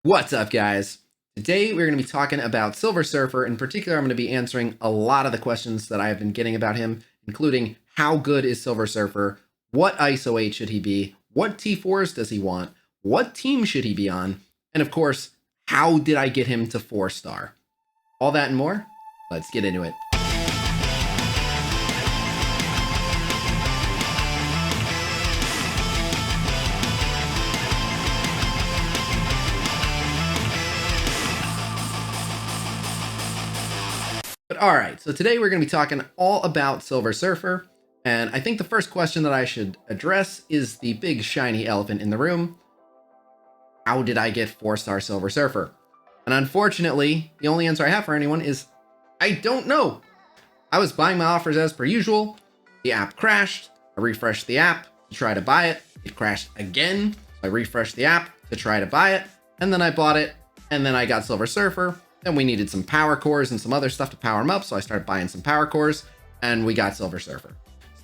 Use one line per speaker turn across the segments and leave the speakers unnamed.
What's up, guys? Today we're going to be talking about Silver Surfer. In particular, I'm going to be answering a lot of the questions that I have been getting about him, including how good is Silver Surfer, what ISO-8 should he be, what T4's does he want, what team should he be on, and of course, how did I get him to 4-star? All that and more, let's get into it. But all right, so today we're going to be talking all about Silver Surfer, and I think the first question that I should address is the big shiny elephant in the room. How did I get 4-star Silver Surfer? And unfortunately, the only answer I have for anyone is I don't know. I was buying my offers as per usual. The app crashed. I refreshed the app to try to buy it. It crashed again. So I refreshed the app to try to buy it, and then I bought it, and then I got Silver Surfer. Then we needed some power cores and some other stuff to power them up, so I started buying some power cores, and we got Silver Surfer.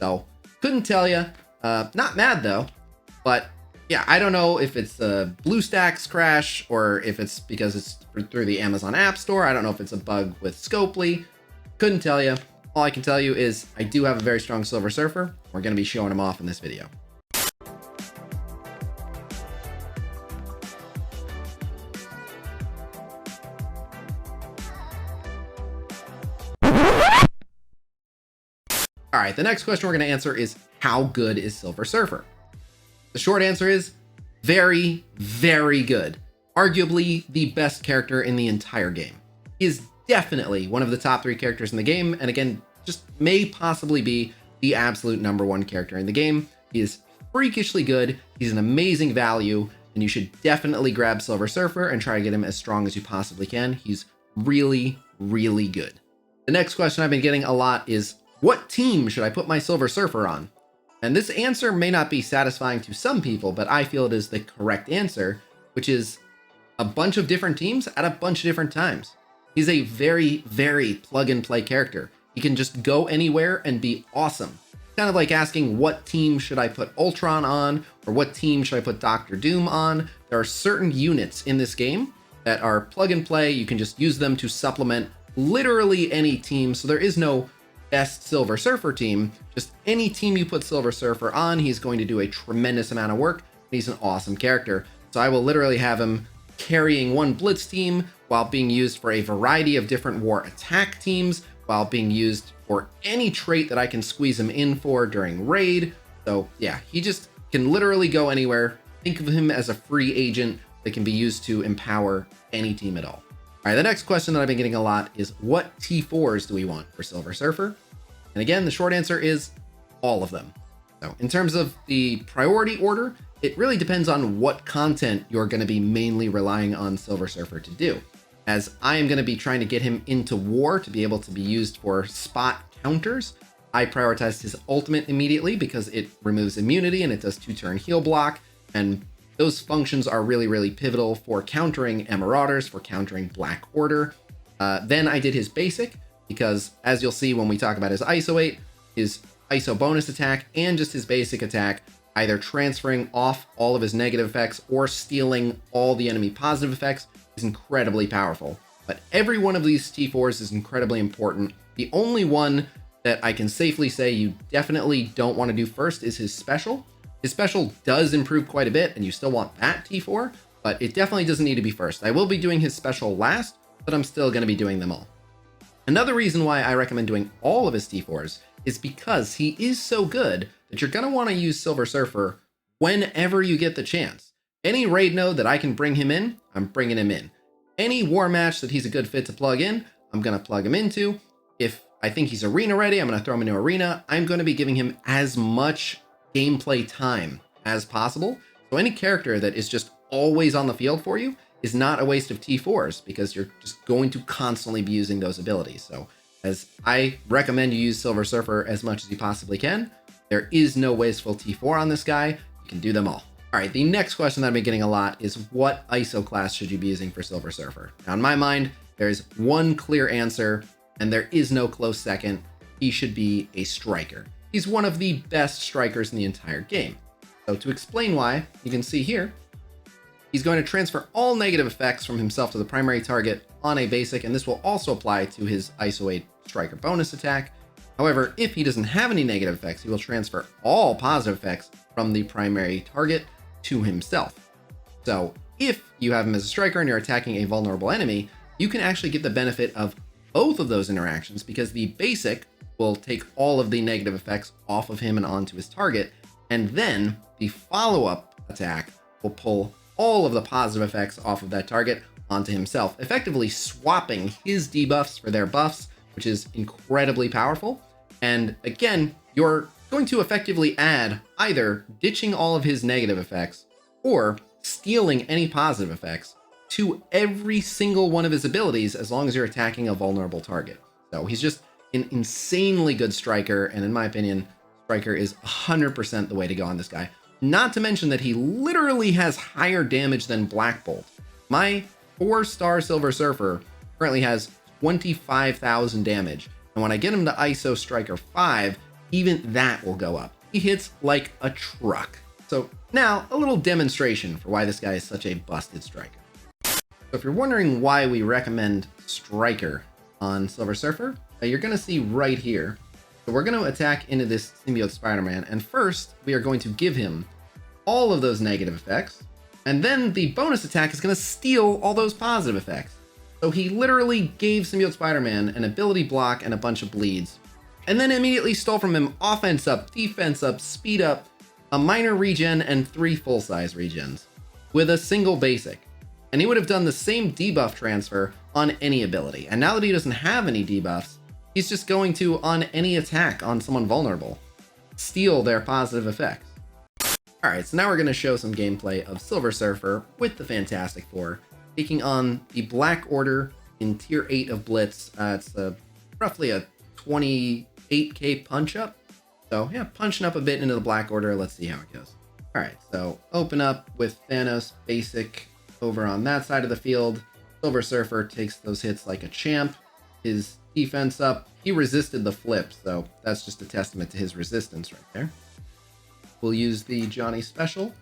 So, couldn't tell you. Not mad, though. But, yeah, I don't know if it's a Bluestacks crash, or if it's because it's through the Amazon App Store. I don't know if it's a bug with Scopely. Couldn't tell you. All I can tell you is I do have a very strong Silver Surfer. We're going to be showing him off in this video. All right, the next question we're going to answer is, how good is Silver Surfer? The short answer is very, very good. Arguably the best character in the entire game. He is definitely one of the top 3 characters in the game, and again, just may possibly be the absolute #1 character in the game. He is freakishly good. He's an amazing value, and you should definitely grab Silver Surfer and try to get him as strong as you possibly can. He's really, really good. The next question I've been getting a lot is, what team should I put my Silver Surfer on? And this answer may not be satisfying to some people, but I feel it is the correct answer, which is a bunch of different teams at a bunch of different times. He's a very, very plug-and-play character. He can just go anywhere and be awesome. Kind of like asking, what team should I put Ultron on, or what team should I put Dr. Doom on? There are certain units in this game that are plug-and-play. You can just use them to supplement literally any team, so there is no best Silver Surfer team. Just any team you put Silver Surfer on, he's going to do a tremendous amount of work, and he's an awesome character. So I will literally have him carrying one Blitz team while being used for a variety of different war attack teams, while being used for any trait that I can squeeze him in for during raid. So yeah, he just can literally go anywhere. Think of him as a free agent that can be used to empower any team at all. All right, the next question that I've been getting a lot is, what T4's do we want for Silver Surfer? And again, the short answer is all of them. So in terms of the priority order, it really depends on what content you're going to be mainly relying on Silver Surfer to do. As I am going to be trying to get him into war to be able to be used for spot counters, I prioritized his ultimate immediately because it removes immunity and it does 2-turn heal block, and those functions are really, really pivotal for countering Marauders, for countering Black Order. Then I did his basic, because as you'll see when we talk about his ISO-8, his ISO bonus attack and just his basic attack, either transferring off all of his negative effects or stealing all the enemy positive effects, is incredibly powerful. But every one of these T4's is incredibly important. The only one that I can safely say you definitely don't want to do first is his special. His special does improve quite a bit, and you still want that T4, but it definitely doesn't need to be first. I will be doing his special last, but I'm still going to be doing them all. Another reason why I recommend doing all of his T4's is because he is so good that you're going to want to use Silver Surfer whenever you get the chance. Any raid node that I can bring him in, I'm bringing him in. Any war match that he's a good fit to plug in, I'm going to plug him into. If I think he's arena ready, I'm going to throw him into arena. I'm going to be giving him as much gameplay time as possible. So any character that is just always on the field for you is not a waste of T4's, because you're just going to constantly be using those abilities. So as I recommend you use Silver Surfer as much as you possibly can, there is no wasteful T4 on this guy. You can do them all. All right, the next question that I've been getting a lot is, what ISO class should you be using for Silver Surfer? Now in my mind, there's one clear answer, and there is no close second. He should be a striker. He's one of the best strikers in the entire game. So to explain why, you can see here, He's going to transfer all negative effects from himself to the primary target on a basic, and this will also apply to his ISO-8 striker bonus attack. However, if he doesn't have any negative effects, he will transfer all positive effects from the primary target to himself. So if you have him as a striker and you're attacking a vulnerable enemy, you can actually get the benefit of both of those interactions, because the basic will take all of the negative effects off of him and onto his target, and then the follow-up attack will pull all of the positive effects off of that target onto himself, effectively swapping his debuffs for their buffs, which is incredibly powerful. And again, you're going to effectively add either ditching all of his negative effects or stealing any positive effects to every single one of his abilities, as long as you're attacking a vulnerable target. So he's just an insanely good striker, and in my opinion, striker is 100% the way to go on this guy. Not to mention that he literally has higher damage than Black Bolt. My 4-star Silver Surfer currently has 25,000 damage, and when I get him to ISO Striker 5, even that will go up. He hits like a truck. So now, a little demonstration for why this guy is such a busted striker. So if you're wondering why we recommend Striker on Silver Surfer, you're going to see right here. So we're going to attack into this Symbiote Spider-Man, and first we are going to give him all of those negative effects, and then the bonus attack is going to steal all those positive effects. So he literally gave Symbiote Spider-Man an ability block and a bunch of bleeds, and then immediately stole from him offense up, defense up, speed up, a minor regen, and 3 full-size regens with a single basic. And he would have done the same debuff transfer on any ability. And now that he doesn't have any debuffs, he's just going to, on any attack on someone vulnerable, steal their positive effects. Alright, so now we're going to show some gameplay of Silver Surfer with the Fantastic Four, taking on the Black Order in Tier 8 of Blitz. It's roughly a 28k punch-up. So yeah, punching up a bit into the Black Order. Let's see how it goes. Alright, so open up with Thanos basic over on that side of the field. Silver Surfer takes those hits like a champ. His defense up. He resisted the flip, so that's just a testament to his resistance right there. We'll use the Johnny special.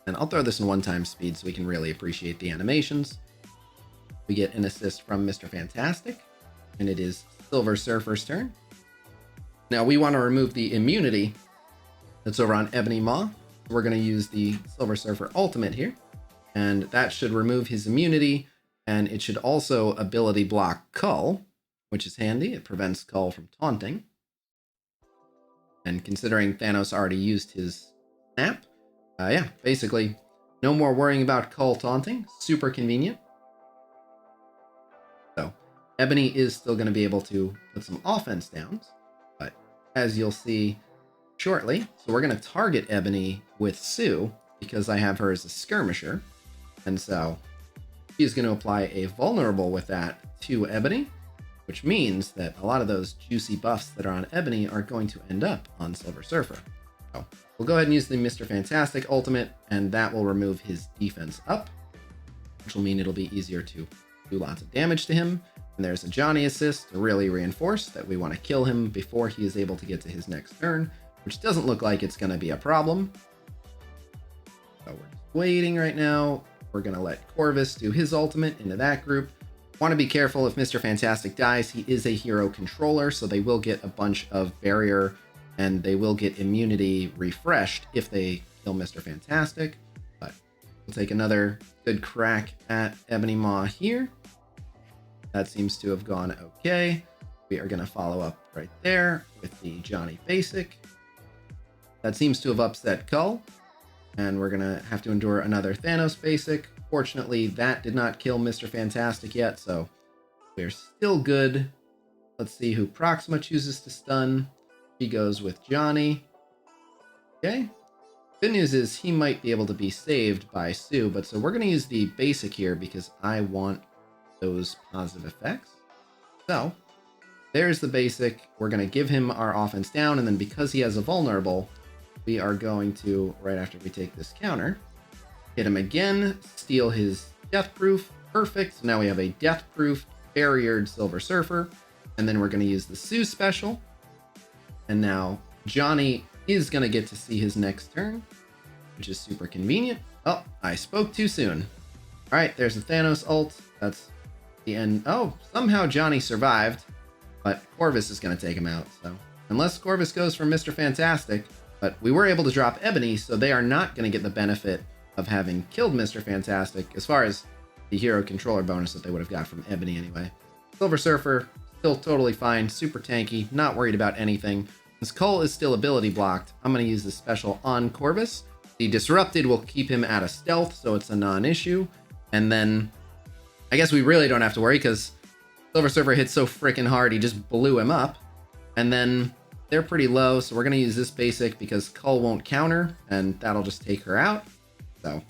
And I'll throw this in 1x speed so we can really appreciate the animations. We get an assist from Mr. Fantastic, and it is Silver Surfer's turn. Now we want to remove the immunity that's over on Ebony Maw. We're going to use the Silver Surfer ultimate here, and that should remove his immunity, and it should also ability block Cull, which is handy. It prevents Cull from taunting. And considering Thanos already used his snap, yeah, basically no more worrying about Cull taunting. Super convenient. So Ebony is still going to be able to put some offense downs, but as you'll see shortly, so we're going to target Ebony with Sue because I have her as a skirmisher, and so she's going to apply a vulnerable with that to Ebony, which means that a lot of those juicy buffs that are on Ebony are going to end up on Silver Surfer. So we'll go ahead and use the Mr. Fantastic ultimate, and that will remove his defense up, which will mean it'll be easier to do lots of damage to him. And there's a Johnny assist to really reinforce that we want to kill him before he is able to get to his next turn, which doesn't look like it's going to be a problem. So we're just waiting right now. We're going to let Corvus do his ultimate into that group. Want to be careful if Mr. Fantastic dies. He is a hero controller, so they will get a bunch of barrier and they will get immunity refreshed if they kill Mr. Fantastic. But we'll take another good crack at Ebony Maw here. That seems to have gone okay. We are going to follow up right there with the Johnny Basic. That seems to have upset Cull, and we're going to have to endure another Thanos Basic. Fortunately, that did not kill Mr. Fantastic yet, so we're still good. Let's see who Proxima chooses to stun. He goes with Johnny. Okay. Good news is he might be able to be saved by Sue, but so we're going to use the basic here because I want those positive effects. So there's the basic. We're going to give him our offense down, and then because he has a vulnerable, we are going to, right after we take this counter, hit him again, steal his death proof. Perfect. So now we have a death proof barriered Silver Surfer, and then we're going to use the Sue special. And now Johnny is going to get to see his next turn, which is super convenient. Oh, I spoke too soon. All right, there's a Thanos ult. That's the end. Oh, somehow Johnny survived, but Corvus is going to take him out. So unless Corvus goes for Mr. Fantastic, but we were able to drop Ebony, so they are not going to get the benefit of having killed Mr. Fantastic as far as the hero controller bonus that they would have got from Ebony anyway. Silver Surfer, still totally fine, super tanky, not worried about anything. Since Cole is still ability blocked, I'm going to use this special on Corvus. The Disrupted will keep him out of stealth, so it's a non-issue. And then I guess we really don't have to worry because Silver Surfer hit so freaking hard, he just blew him up. And then they're pretty low, so we're going to use this basic because Cull won't counter, and that'll just take her out. So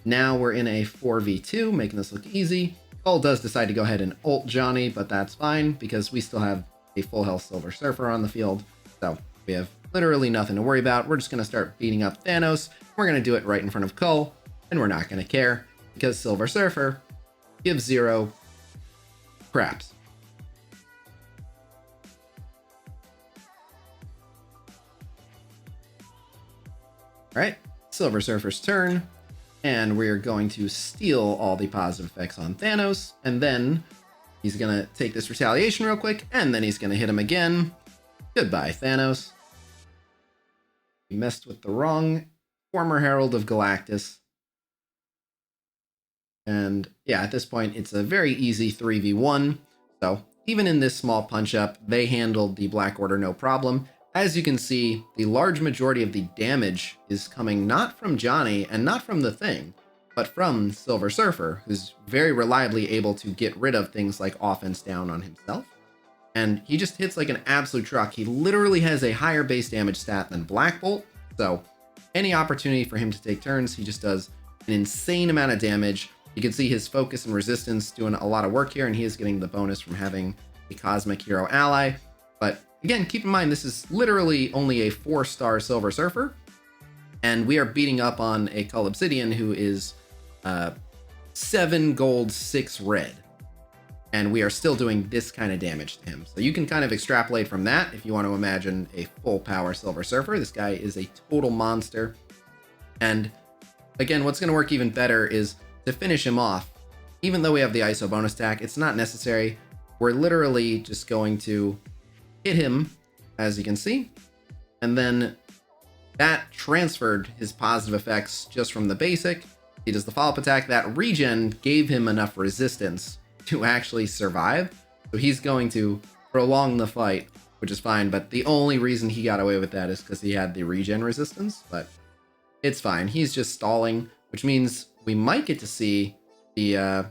now we're in a 4v2, making this look easy. Cull does decide to go ahead and ult Johnny, but that's fine because we still have a full health Silver Surfer on the field. So we have literally nothing to worry about. We're just going to start beating up Thanos. We're going to do it right in front of Cull, and we're not going to care because Silver Surfer gives 0 craps. All right, Silver Surfer's turn, and we're going to steal all the positive effects on Thanos, and then he's going to take this retaliation real quick, and then he's going to hit him again. Goodbye, Thanos. He messed with the wrong former Herald of Galactus. And yeah, at this point, it's a very easy 3v1. So even in this small punch-up, they handled the Black Order no problem. As you can see, the large majority of the damage is coming not from Johnny and not from the Thing, but from Silver Surfer, who's very reliably able to get rid of things like offense down on himself. And he just hits like an absolute truck. He literally has a higher base damage stat than Black Bolt. So any opportunity for him to take turns, he just does an insane amount of damage. You can see his focus and resistance doing a lot of work here, and he is getting the bonus from having a Cosmic Hero ally. But again, keep in mind, this is literally only a 4-star Silver Surfer, and we are beating up on a Cull Obsidian who is 7 gold, 6 red. And we are still doing this kind of damage to him. So you can kind of extrapolate from that if you want to imagine a full power Silver Surfer. This guy is a total monster. And again, what's going to work even better is to finish him off. Even though we have the ISO bonus attack, it's not necessary. We're literally just going to hit him, as you can see. And then that transferred his positive effects just from the basic. He does the follow-up attack. That regen gave him enough resistance to actually survive. So he's going to prolong the fight, which is fine. But the only reason he got away with that is because he had the regen resistance. But it's fine. He's just stalling, which means we might get to see the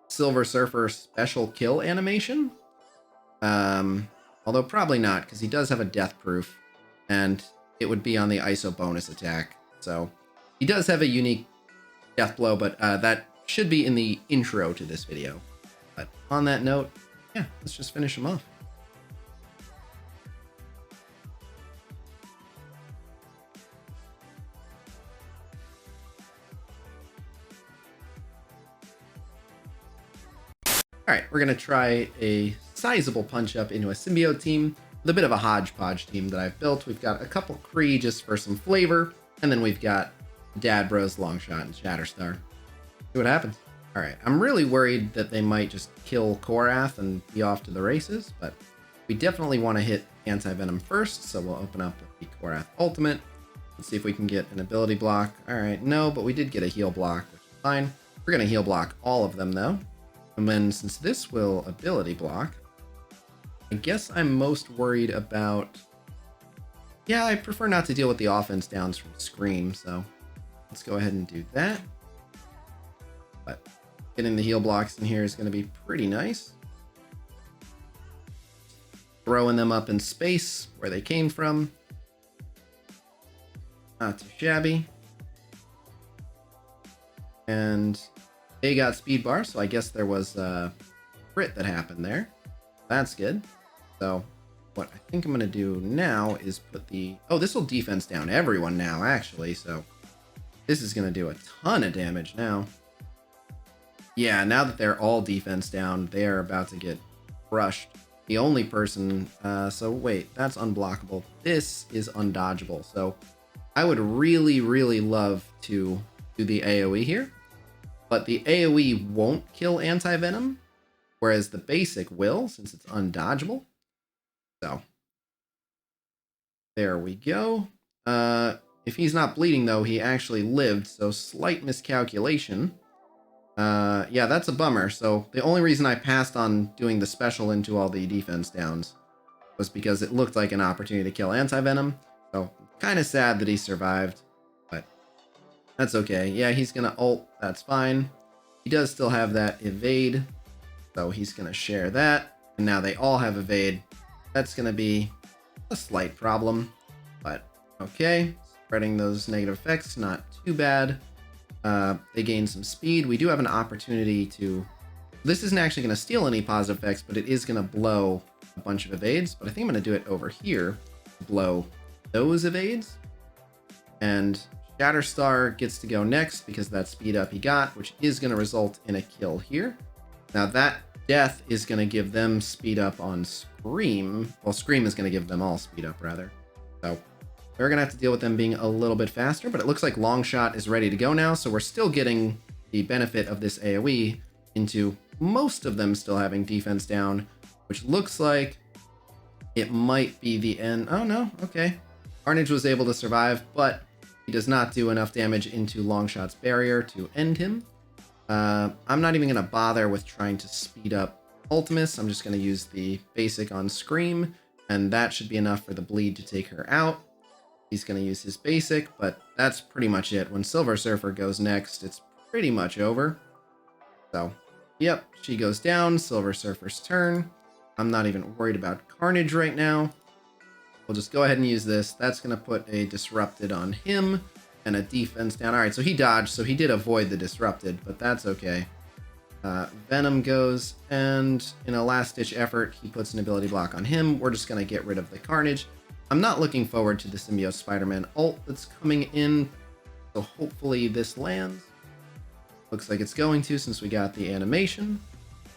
Silver Surfer special kill animation. Although probably not, because he does have a death proof, and it would be on the ISO bonus attack. So he does have a unique death blow, but that should be in the intro to this video. But on that note, yeah, let's just finish him off. All right, we're going to try a sizable punch-up into a symbiote team with a bit of a hodgepodge team that I've built. We've got a couple Kree just for some flavor, and then we've got Dad Bros, Longshot, and Shatterstar. See what happens. All right, I'm really worried that they might just kill Korath and be off to the races, but we definitely want to hit Anti-Venom first, so we'll open up with the Korath Ultimate. Let's see if we can get an ability block. All right, no, but we did get a heal block, which is fine. We're going to heal block all of them, though. And then since this will ability block, I guess I'm most worried about... Yeah, I prefer not to deal with the offense downs from Scream, so let's go ahead and do that. But getting the heal blocks in here is going to be pretty nice. Throwing them up in space where they came from. Not too shabby. And they got speed bar, so I guess there was a crit that happened there. That's good. So what I think I'm going to do now is put the... Oh, this will defense down everyone now, actually. So this is going to do a ton of damage now. Yeah, now that they're all defense down, they are about to get crushed. The only person... so wait, that's unblockable. This is undodgeable. So I would really, really love to do the AoE here, but the AoE won't kill anti-venom, whereas the basic will, since it's undodgeable. So there we go. If he's not bleeding, though, he actually lived, so slight miscalculation. Yeah, that's a bummer. So the only reason I passed on doing the special into all the defense downs was because it looked like an opportunity to kill anti-venom. So kind of sad that he survived, but that's okay. Yeah, he's going to ult. That's fine. He does still have that evade, so he's going to share that. And now they all have evade. That's going to be a slight problem, but okay. Spreading those negative effects, not too bad. They gain some speed. We do have an opportunity to... This isn't actually going to steal any positive effects, but it is going to blow a bunch of evades. But I think I'm going to do it over here to blow those evades. And Shatterstar gets to go next because of that speed up he got, which is going to result in a kill here. Now that death is going to give them speed up on Scream. Well, Scream is going to give them all speed up, rather. So we're going to have to deal with them being a little bit faster, but it looks like Longshot is ready to go now, so we're still getting the benefit of this AoE into most of them still having defense down, which looks like it might be the end. Oh, no. Okay. Carnage was able to survive, but he does not do enough damage into Longshot's barrier to end him. I'm not even going to bother with trying to speed up Ultimus. I'm just going to use the basic on Scream, and that should be enough for the bleed to take her out. He's going to use his basic, but that's pretty much it. When Silver Surfer goes next, it's pretty much over. So, yep, she goes down. Silver Surfer's turn. I'm not even worried about Carnage right now. We'll just go ahead and use this. That's going to put a Disrupted on him and a defense down. All right, so he dodged, so he did avoid the Disrupted, but that's okay. Venom goes, and in a last-ditch effort, he puts an ability block on him. We're just going to get rid of the Carnage. I'm not looking forward to the Symbiote Spider-Man ult that's coming in, so hopefully this lands. Looks like it's going to, since we got the animation.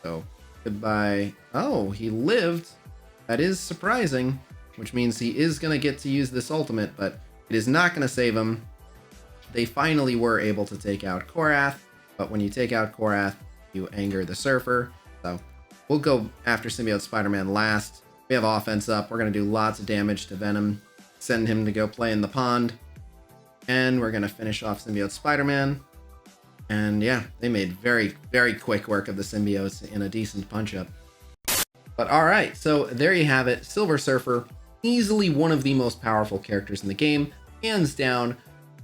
So, goodbye. Oh, he lived. That is surprising, which means he is going to get to use this ultimate, but it is not going to save him. They finally were able to take out Korath, but when you take out Korath, you anger the Surfer. So, we'll go after Symbiote Spider-Man last. We have offense up. We're going to do lots of damage to Venom. Send him to go play in the pond. And we're going to finish off Symbiote Spider-Man. And yeah, they made very, very quick work of the symbiotes in a decent punch-up. But alright, so there you have it. Silver Surfer, easily one of the most powerful characters in the game. Hands down.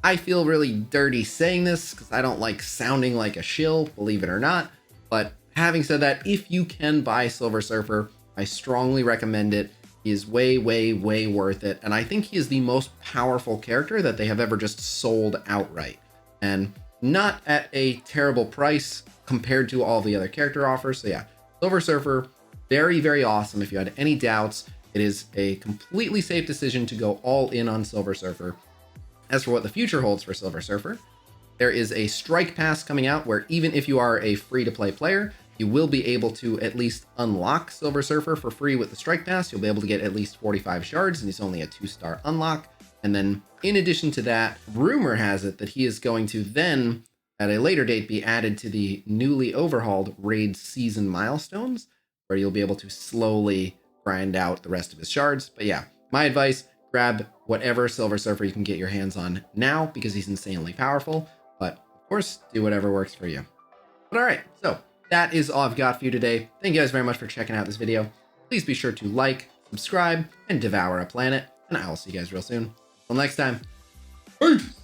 I feel really dirty saying this because I don't like sounding like a shill, believe it or not. But having said that, if you can buy Silver Surfer, I strongly recommend it. He is way, way, way worth it. And I think he is the most powerful character that they have ever just sold outright. And not at a terrible price compared to all the other character offers. So yeah, Silver Surfer, very, very awesome. If you had any doubts, it is a completely safe decision to go all in on Silver Surfer. As for what the future holds for Silver Surfer, there is a Strike Pass coming out where even if you are a free-to-play player, you will be able to at least unlock Silver Surfer for free with the Strike Pass. You'll be able to get at least 45 shards, and it's only a 2-star unlock. And then, in addition to that, rumor has it that he is going to then, at a later date, be added to the newly overhauled Raid Season milestones, where you'll be able to slowly grind out the rest of his shards. But yeah, my advice, grab whatever Silver Surfer you can get your hands on now, because he's insanely powerful. But, of course, do whatever works for you. But alright, so that is all I've got for you today. Thank you guys very much for checking out this video. Please be sure to like, subscribe, and devour a planet, and I will see you guys real soon. Until next time, peace!